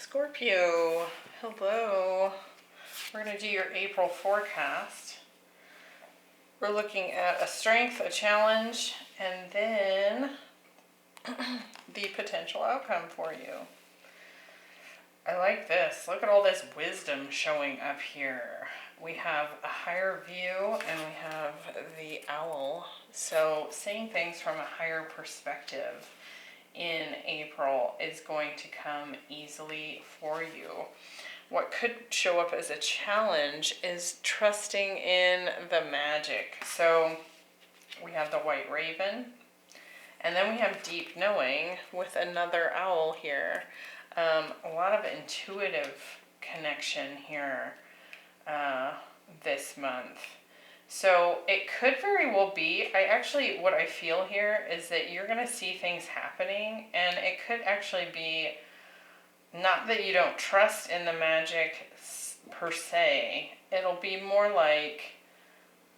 Scorpio, hello. We're going to do your April forecast. We're looking at a strength, a challenge, and then the potential outcome for you. I like this. Look at all this wisdom showing up here. We have a higher view and we have the owl. So seeing things from a higher perspective in April is going to come easily for you. What could show up as a challenge is trusting in the magic. So we have the white raven, and then we have deep knowing with another owl here. A lot of intuitive connection here this month. So it could very well be, what I feel here is that you're going to see things happening, and it could actually be not that you don't trust in the magic per se. It'll be more like,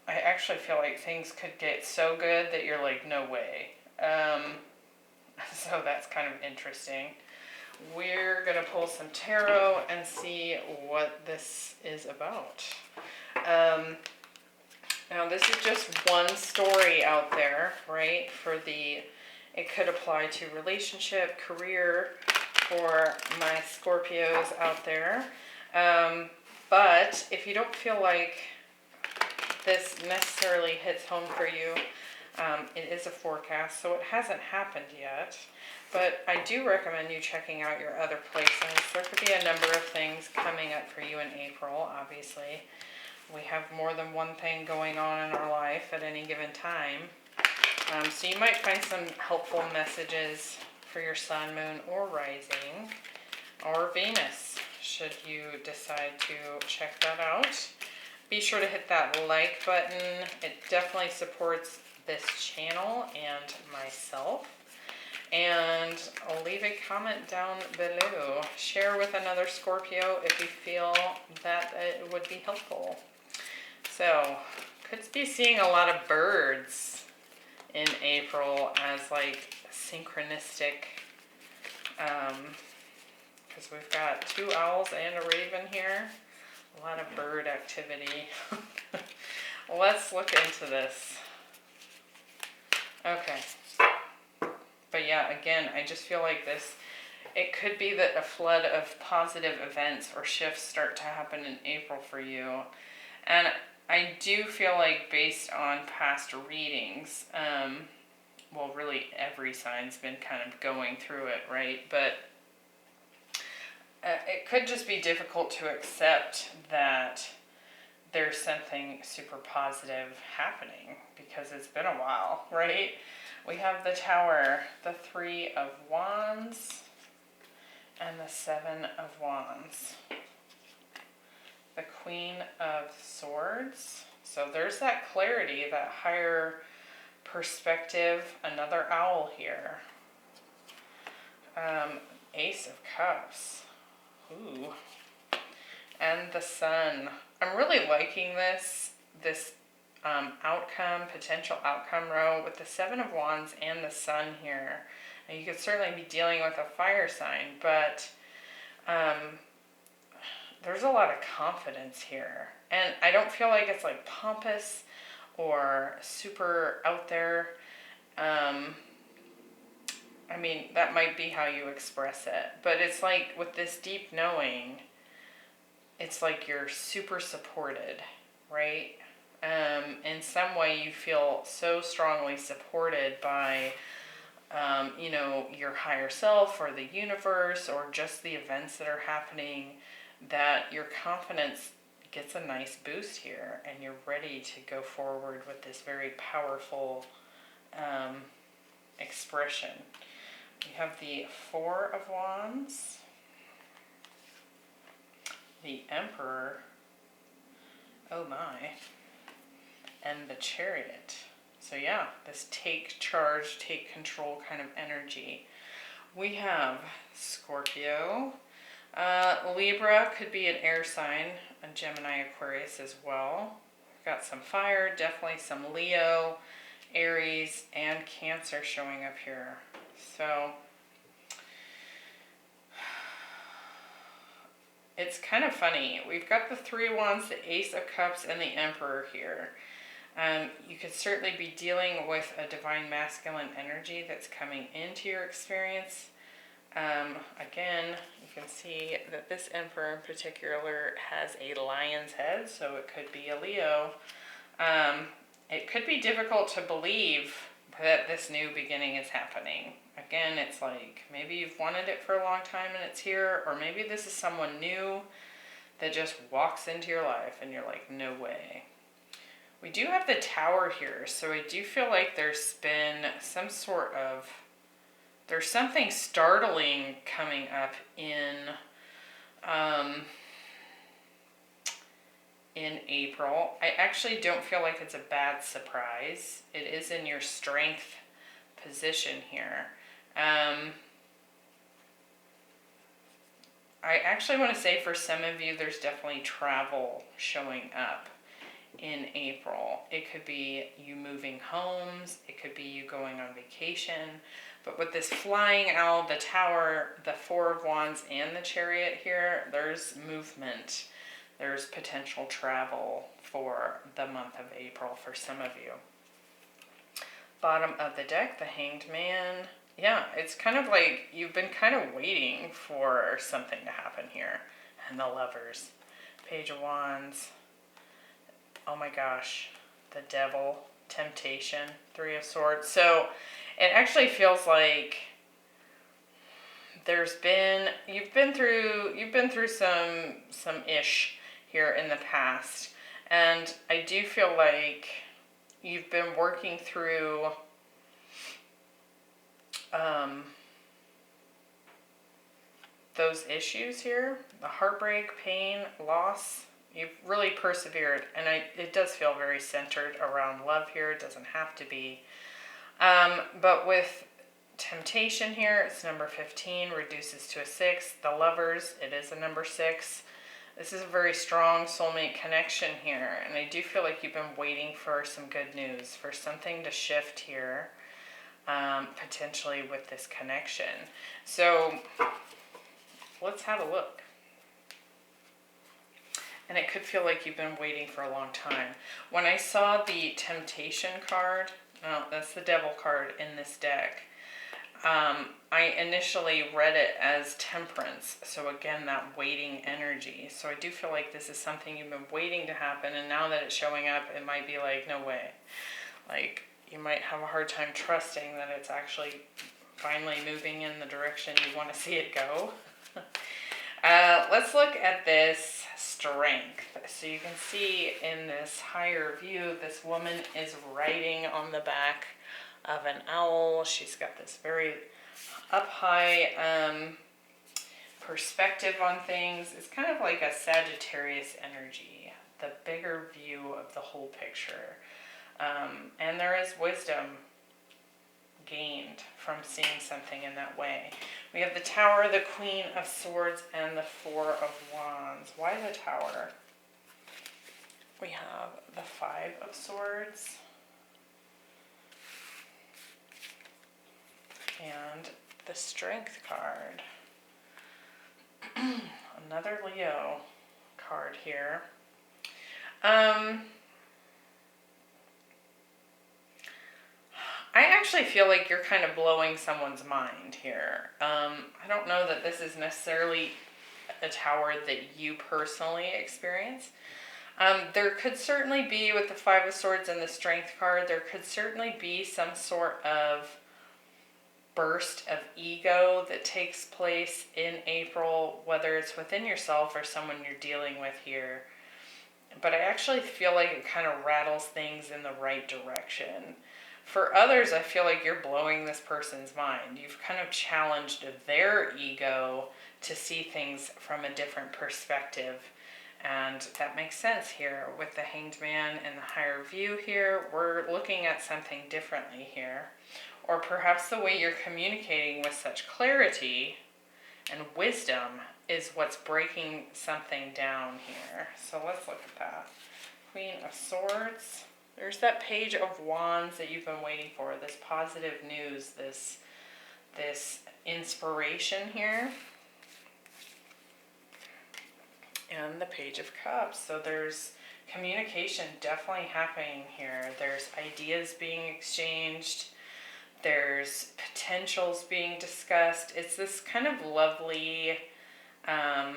I actually feel like things could get so good that you're like, no way. So that's kind of interesting. We're going to pull some tarot and see what this is about. Now this is just one story out there, right? It could apply to relationship, career, for my Scorpios out there. But if you don't feel like this necessarily hits home for you, it is a forecast, so it hasn't happened yet. But I do recommend you checking out your other places. There could be a number of things coming up for you in April, obviously. We have more than one thing going on in our life at any given time. So you might find some helpful messages for your sun, moon, or rising, or Venus, should you decide to check that out. Be sure to hit that like button. It definitely supports this channel and myself. And I'll leave a comment down below. Share with another Scorpio if you feel that it would be helpful. So, could be seeing a lot of birds in April as like synchronistic, because we've got two owls and a raven here. A lot of bird activity. Let's look into this. Okay. But yeah, again, I just feel like this, it could be that a flood of positive events or shifts start to happen in April for you. And I do feel like based on past readings, well, really every sign's been kind of going through it, right? But it could just be difficult to accept that there's something super positive happening because it's been a while, right? We have the Tower, the Three of Wands, and the Seven of Wands. The Queen of Swords. So there's that clarity, that higher perspective. Another owl here. Ace of Cups. Ooh. And the Sun. I'm really liking this potential outcome row with the Seven of Wands and the Sun here. Now you could certainly be dealing with a fire sign, but there's a lot of confidence here. And I don't feel like it's like pompous or super out there. I mean, that might be how you express it. But it's like with this deep knowing, it's like you're super supported, right? In some way you feel so strongly supported by, your higher self or the universe or just the events that are happening, that your confidence gets a nice boost here and you're ready to go forward with this very powerful expression. We have the Four of Wands, the Emperor, oh my, and the Chariot. So yeah, this take charge, take control kind of energy. We have Scorpio. Libra could be an air sign, a Gemini, Aquarius as well. We've got some fire, definitely some Leo, Aries, and Cancer showing up here. So it's kind of funny. We've got the Three of Wands, the Ace of Cups, and the Emperor here. You could certainly be dealing with a divine masculine energy that's coming into your experience. Again, you can see that this Emperor in particular has a lion's head, so it could be a Leo. It could be difficult to believe that this new beginning is happening. Again, it's like maybe you've wanted it for a long time and it's here, or maybe this is someone new that just walks into your life and you're like, no way. We do have the Tower here, so I do feel like there's been some sort of, there's something startling coming up in April. I actually don't feel like it's a bad surprise. It is in your strength position here. I actually want to say for some of you, there's definitely travel showing up in April. It could be you moving homes, it could be you going on vacation, but with this flying owl, the Tower, the Four of Wands, and the Chariot here, there's movement. There's potential travel for the month of April for some of you. Bottom of the deck, the Hanged Man. Yeah, it's kind of like you've been kind of waiting for something to happen here. And the Lovers. Page of Wands. Oh my gosh. The Devil. Temptation. Three of Swords. So it actually feels like you've been through some ish here in the past. And I do feel like you've been working through those issues here, the heartbreak, pain, loss. You've really persevered, and it does feel very centered around love here. It doesn't have to be. But with Temptation here, it's number 15, reduces to a 6. The Lovers, it is a number 6. This is a very strong soulmate connection here, and I do feel like you've been waiting for some good news, for something to shift here, potentially with this connection. So let's have a look. And it could feel like you've been waiting for a long time. When I saw the Temptation card, no, that's the Devil card in this deck, I initially read it as Temperance. So again, that waiting energy. So I do feel like this is something you've been waiting to happen, and now that it's showing up, it might be like, no way. Like, you might have a hard time trusting that it's actually finally moving in the direction you want to see it go. Let's look at this strength. So you can see in this higher view, this woman is riding on the back of an owl. She's got this very up high perspective on things. It's kind of like a Sagittarius energy, the bigger view of the whole picture. And there is wisdom gained from seeing something in that way. We have the Tower, the Queen of Swords, and the Four of Wands. Why the Tower? We have the Five of Swords and the Strength card. Another Leo card here. I actually feel like you're kind of blowing someone's mind here. I don't know that this is necessarily a tower that you personally experience. There could certainly be, with the Five of Swords and the Strength card, there could certainly be some sort of burst of ego that takes place in April, whether it's within yourself or someone you're dealing with here. But I actually feel like it kind of rattles things in the right direction. For others, I feel like you're blowing this person's mind. You've kind of challenged their ego to see things from a different perspective. And that makes sense here with the Hanged Man and the higher view here. We're looking at something differently here. Or perhaps the way you're communicating with such clarity and wisdom is what's breaking something down here. So let's look at that. Queen of Swords. There's that Page of Wands that you've been waiting for. This positive news, this inspiration here. and the Page of Cups. So there's communication definitely happening here. There's ideas being exchanged. There's potentials being discussed. It's this kind of lovely, I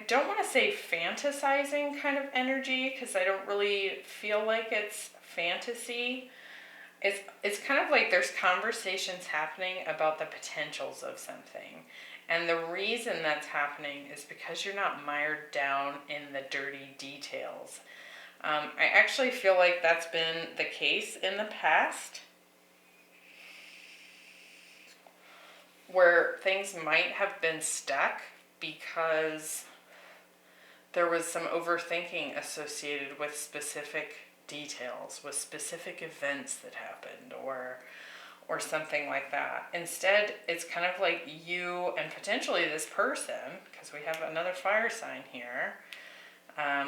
don't want to say fantasizing kind of energy, because I don't really feel like it's fantasy. It's kind of like there's conversations happening about the potentials of something. And the reason that's happening is because you're not mired down in the dirty details. I actually feel like that's been the case in the past, where things might have been stuck because there was some overthinking associated with specific details, with specific events that happened, or something like that. Instead, it's kind of like you and potentially this person, because we have another fire sign here,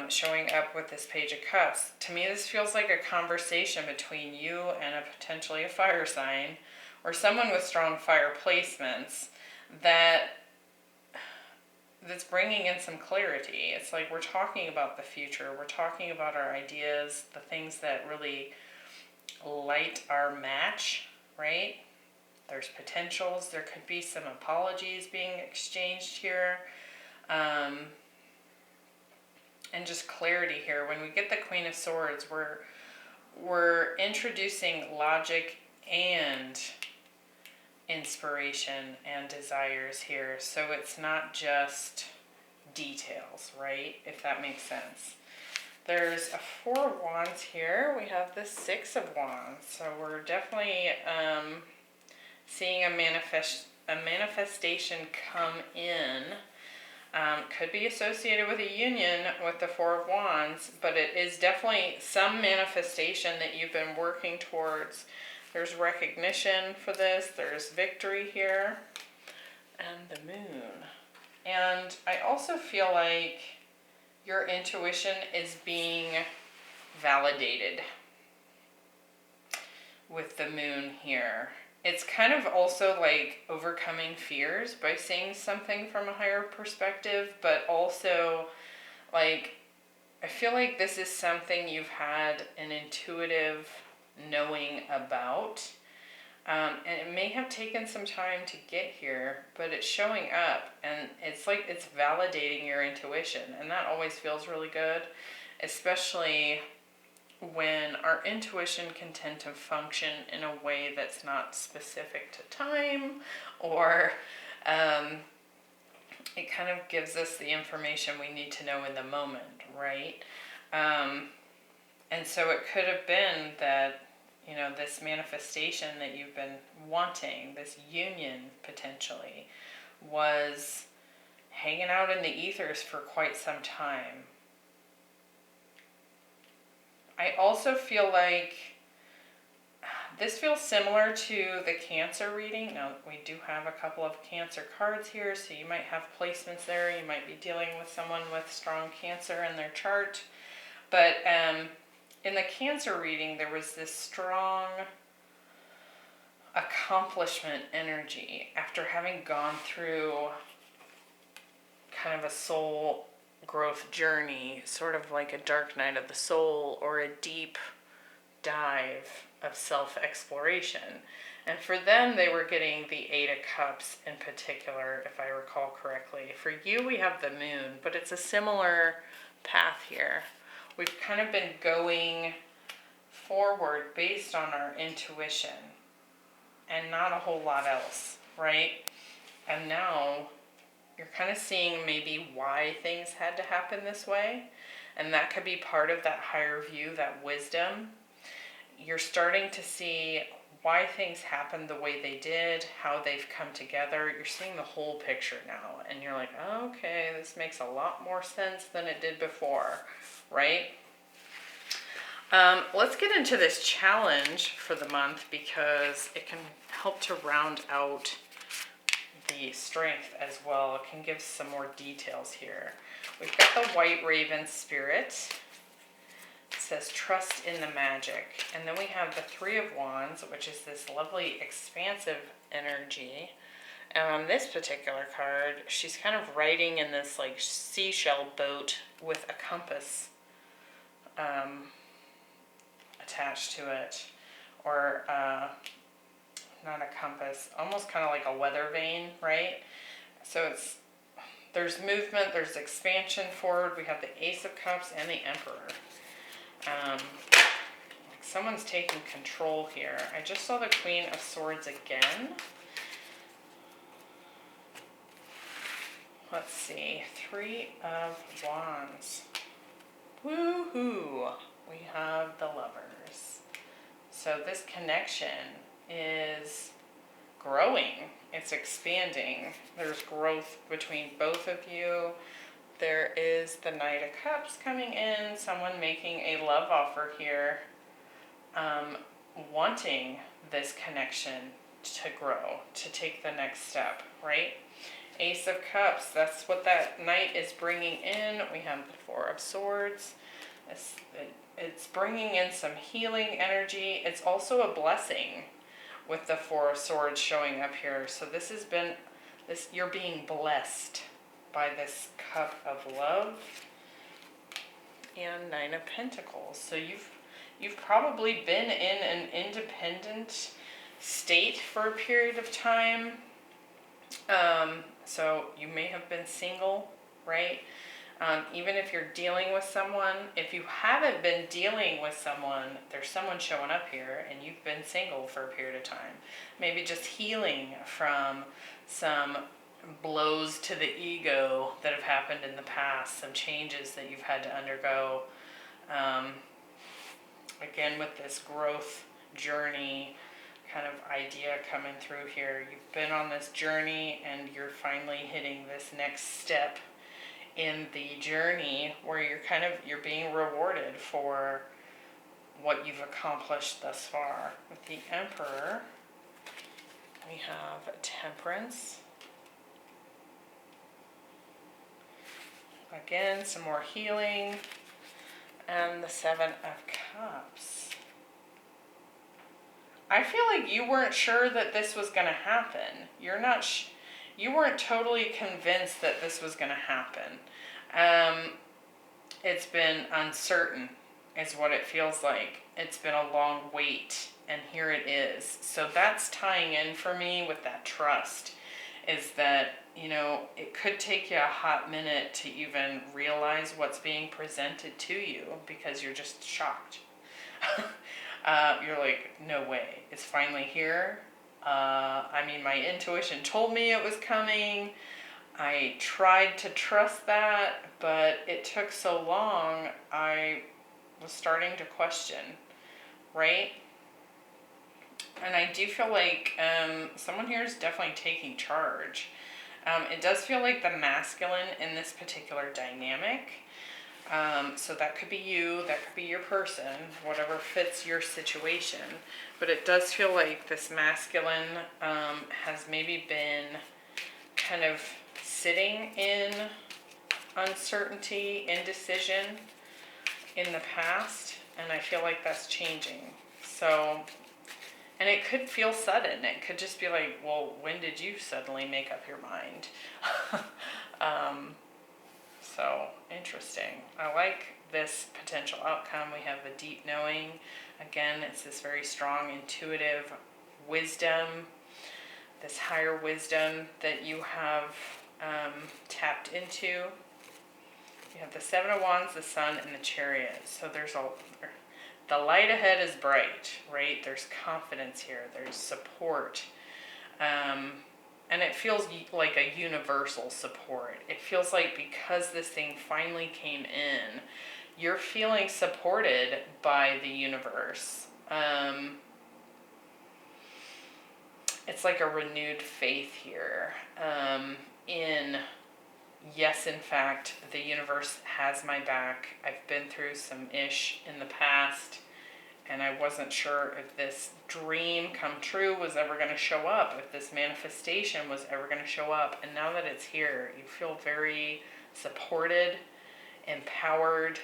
showing up with this Page of Cups. To me, this feels like a conversation between you and potentially a fire sign, or someone with strong fire placements, that's bringing in some clarity. It's like we're talking about the future. We're talking about our ideas, the things that really light our match, right? There's potentials. There could be some apologies being exchanged here. And just clarity here. When we get the Queen of Swords, we're introducing logic and inspiration and desires here. So it's not just details, right? If that makes sense. There's a Four of Wands here. We have the Six of Wands. So we're definitely seeing a manifestation come in. Could be associated with a union with the Four of Wands, but it is definitely some manifestation that you've been working towards. There's recognition for this. There's victory here. And the Moon. And I also feel like your intuition is being validated with the Moon here. It's kind of also like overcoming fears by seeing something from a higher perspective, but also like I feel like this is something you've had an intuitive knowing about. And it may have taken some time to get here, but it's showing up, and it's like it's validating your intuition, and that always feels really good, especially when our intuition can tend to function in a way that's not specific to time, or it kind of gives us the information we need to know in the moment, right? And so it could have been that, you know, this manifestation that you've been wanting, this union potentially, was hanging out in the ethers for quite some time. I also feel like this feels similar to the Cancer reading. Now, we do have a couple of Cancer cards here, so you might have placements there. You might be dealing with someone with strong Cancer in their chart. But in the Cancer reading, there was this strong accomplishment energy after having gone through kind of a soul growth journey, sort of like a dark night of the soul or a deep dive of self-exploration. And for them, they were getting the Eight of Cups in particular, if I recall correctly. For you, we have the Moon, but it's a similar path here. We've kind of been going forward based on our intuition and not a whole lot else, right? And now you're kind of seeing maybe why things had to happen this way. And that could be part of that higher view, that wisdom. You're starting to see why things happened the way they did, how they've come together. You're seeing the whole picture now. And you're like, oh, okay, this makes a lot more sense than it did before, right? Let's get into this challenge for the month, because it can help to round out the strength as well. It can give some more details here. We've got the White Raven Spirit. It says trust in the magic. And then we have the Three of Wands, which is this lovely expansive energy. And on this particular card, she's kind of riding in this like seashell boat with a compass attached to it, or not a compass, almost kind of like a weather vane, right? So there's movement, there's expansion forward. We have the Ace of Cups and the Emperor. Like someone's taking control here. I just saw the Queen of Swords again. Let's see, Three of Wands. Woohoo! We have the Lovers. So this connection is growing. It's expanding. There's growth between both of you. There is the Knight of Cups coming in. Someone making a love offer here, wanting this connection to grow, to take the next step, right? Ace of Cups, that's what that Knight is bringing in. We have the Four of Swords. It's bringing in some healing energy. It's also a blessing with the Four of Swords showing up here. So this has been, you're being blessed by this cup of love. And Nine of Pentacles. So you've probably been in an independent state for a period of time. So you may have been single, right? Even if you're dealing with someone, if you haven't been dealing with someone, there's someone showing up here and you've been single for a period of time. Maybe just healing from some blows to the ego that have happened in the past, some changes that you've had to undergo. Again, with this growth journey kind of idea coming through here. You've been on this journey and you're finally hitting this next step in the journey where you're being rewarded for what you've accomplished thus far. With the Emperor, we have Temperance. Again, some more healing. And the Seven of Cups. I feel like you weren't sure that this was going to happen. You weren't totally convinced that this was going to happen. It's been uncertain, is what it feels like. It's been a long wait, and here it is. So that's tying in for me with that trust, is that, it could take you a hot minute to even realize what's being presented to you because you're just shocked. You're like, no way, it's finally here. My intuition told me it was coming. I tried to trust that, but it took so long, I was starting to question, right? And I do feel like someone here is definitely taking charge. It does feel like the masculine in this particular dynamic. So that could be you, that could be your person, whatever fits your situation. But it does feel like this masculine has maybe been kind of sitting in uncertainty, indecision in the past, and I feel like that's changing. So, and it could feel sudden. It could just be like, well, when did you suddenly make up your mind? So, interesting. I like this potential outcome. We have the deep knowing. Again, it's this very strong, intuitive wisdom, this higher wisdom that you have tapped into. You have the Seven of Wands, the Sun, and the Chariot. So the light ahead is bright, right? There's confidence here. There's support. And it feels like a universal support. It feels like because this thing finally came in, you're feeling supported by the universe. It's like a renewed faith here in, yes, in fact, the universe has my back. I've been through some ish in the past, and I wasn't sure if this dream come true was ever going to show up, if this manifestation was ever going to show up. And now that it's here, you feel very supported, empowered,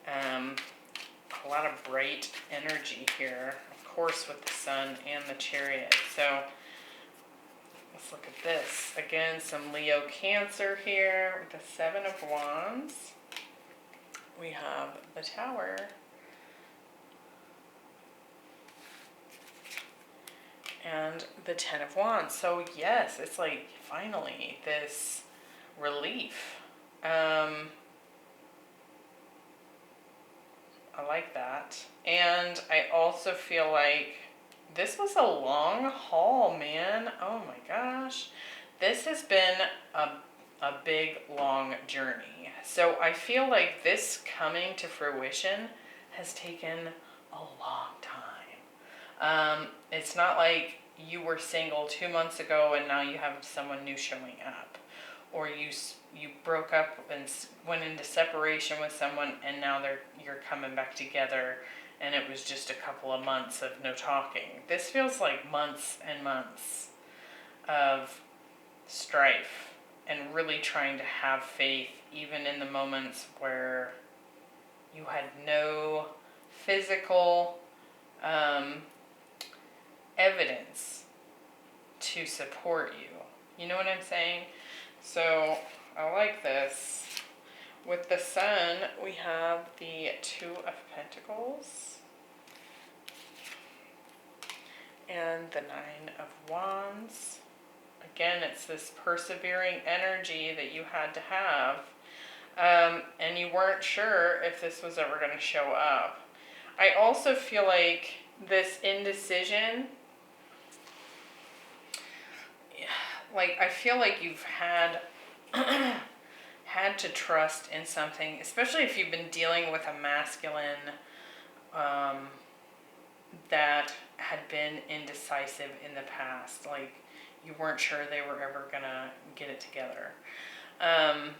a lot of bright energy here, of course, with the Sun and the Chariot. So look at this. Again, some Leo Cancer here with the Seven of Wands. We have the Tower. And the Ten of Wands. So yes, it's like finally this relief. I like that. And I also feel like this was a long haul, man. Oh my gosh. This has been a big, long journey. So I feel like this coming to fruition has taken a long time. It's not like you were single 2 months ago and now you have someone new showing up. Or you broke up and went into separation with someone and now you're coming back together and it was just a couple of months of no talking. This feels like months and months of strife and really trying to have faith even in the moments where you had no physical evidence to support you. You know what I'm saying? So I like this. With the Sun, we have the Two of Pentacles and the Nine of Wands. Again, it's this persevering energy that you had to have, and you weren't sure if this was ever going to show up. I also feel like this indecision, like I feel like you've had to trust in something, especially if you've been dealing with a masculine that had been indecisive in the past. Like you weren't sure they were ever gonna get it together. I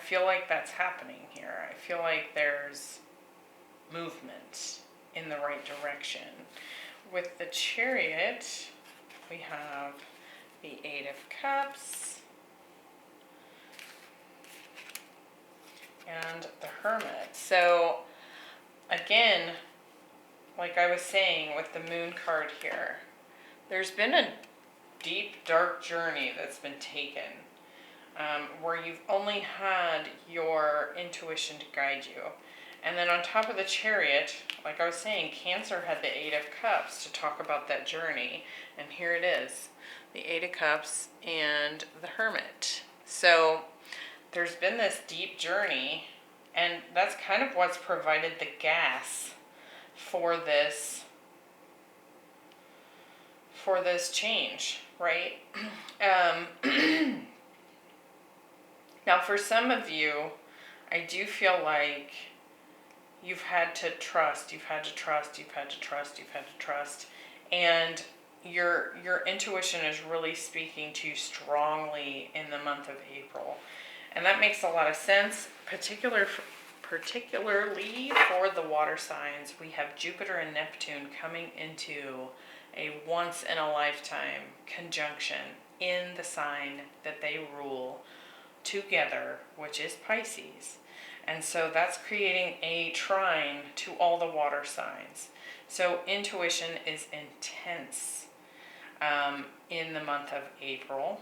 feel like that's happening here. I feel like there's movement in the right direction. With the Chariot, we have the Eight of Cups and the Hermit. So again, like I was saying with the Moon card here, there's been a deep, dark journey that's been taken where you've only had your intuition to guide you. And then on top of the Chariot, like I was saying, Cancer had the Eight of Cups to talk about that journey. And here it is, the Eight of Cups and the Hermit. So there's been this deep journey, and that's kind of what's provided the gas for this change, right? Now for some of you, I do feel like you've had to trust, and your intuition is really speaking to you strongly in the month of April. And that makes a lot of sense, particularly for the water signs. We have Jupiter and Neptune coming into a once-in-a-lifetime conjunction in the sign that they rule together, which is Pisces. And so that's creating a trine to all the water signs. So intuition is intense in the month of April.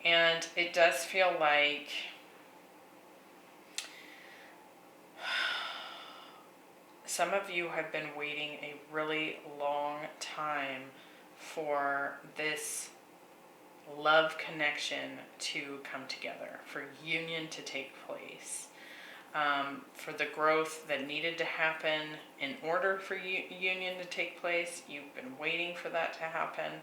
And it does feel like some of you have been waiting a really long time for this love connection to come together, for union to take place, for the growth that needed to happen in order for union to take place. You've been waiting for that to happen.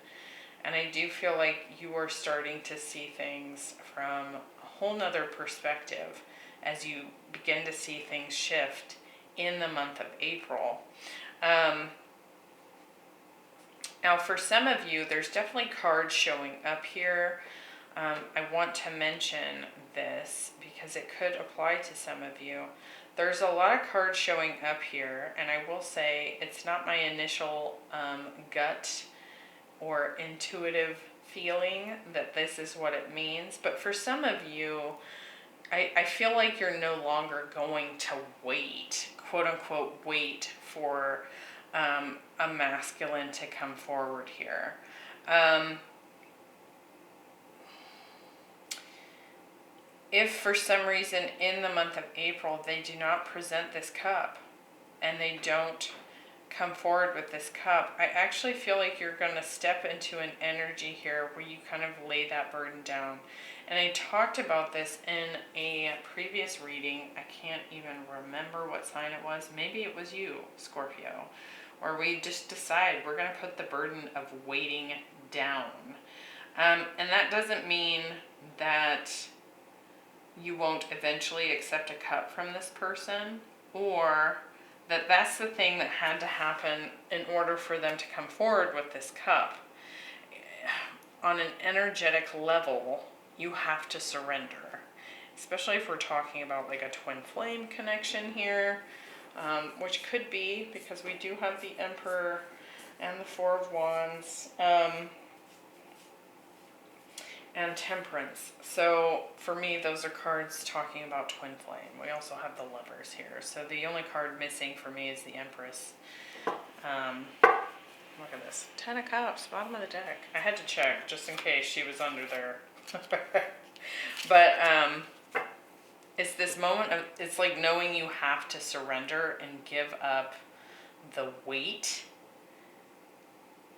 And I do feel like you are starting to see things from a whole nother perspective as you begin to see things shift in the month of April. Now for some of you, there's definitely cards showing up here. I want to mention this because it could apply to some of you. There's a lot of cards showing up here, and I will say it's not my initial gut or intuitive feeling that this is what it means. But for some of you, I feel like you're no longer going to wait, quote unquote, wait for a masculine to come forward here. if for some reason in the month of April they do not present this cup and they don't come forward with this cup, I actually feel like you're going to step into an energy here where you kind of lay that burden down. And I talked about this in a previous reading. I can't even remember what sign it was. Maybe it was you, Scorpio, where we just decide we're going to put the burden of waiting down. And that doesn't mean that you won't eventually accept a cup from this person, or that that's the thing that had to happen in order for them to come forward with this cup. On an energetic level, you have to surrender, especially if we're talking about like a twin flame connection here, which could be because we do have the Emperor and the Four of Wands, and Temperance. So for me, those are cards talking about twin flame. We also have the Lovers here. So the only card missing for me is the Empress. Look at this. 10 of Cups, bottom of the deck. I had to check just in case she was under there. But it's this moment of, it's like knowing you have to surrender and give up the weight.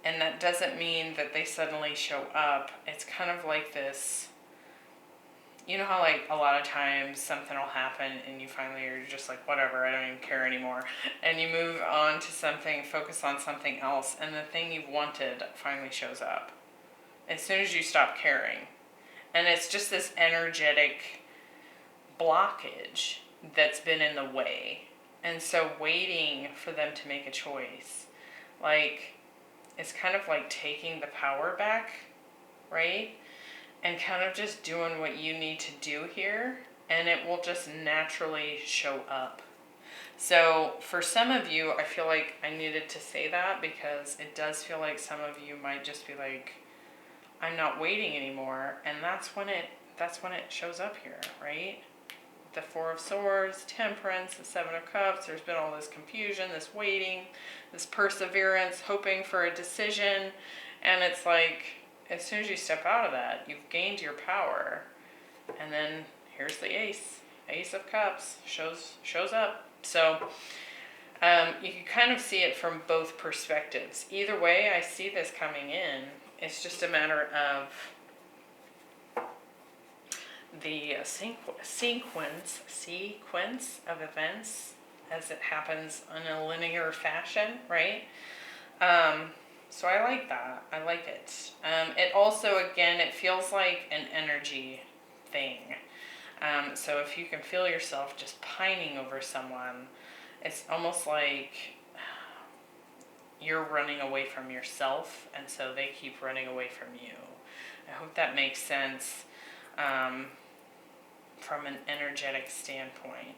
And that doesn't mean that they suddenly show up. It's kind of like this, you know how like a lot of times something will happen and you finally are just like, whatever, I don't even care anymore. And you move on to something, focus on something else, and the thing you've wanted finally shows up as soon as you stop caring. And it's just this energetic blockage that's been in the way. And so waiting for them to make a choice, like, it's kind of like taking the power back, right? And kind of just doing what you need to do here, and it will just naturally show up. So for some of you, I feel like I needed to say that because it does feel like some of you might just be like, I'm not waiting anymore, and that's when it shows up here, right? The Four of Swords, Temperance, the Seven of Cups. There's been all this confusion, this waiting, this perseverance, hoping for a decision. And it's like, as soon as you step out of that, you've gained your power. And then here's the Ace. Ace of Cups shows up. So you can kind of see it from both perspectives. Either way, I see this coming in. It's just a matter of the sequence of events as it happens in a linear fashion, right? So I like that. I like it. It also, again, it feels like an energy thing. So if you can feel yourself just pining over someone, it's almost like you're running away from yourself, and so they keep running away from you. I hope that makes sense. From an energetic standpoint.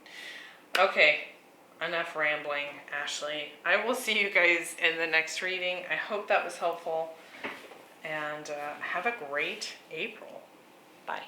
Okay, enough rambling, Ashley. I will see you guys in the next reading. I hope that was helpful, and have a great April. Bye.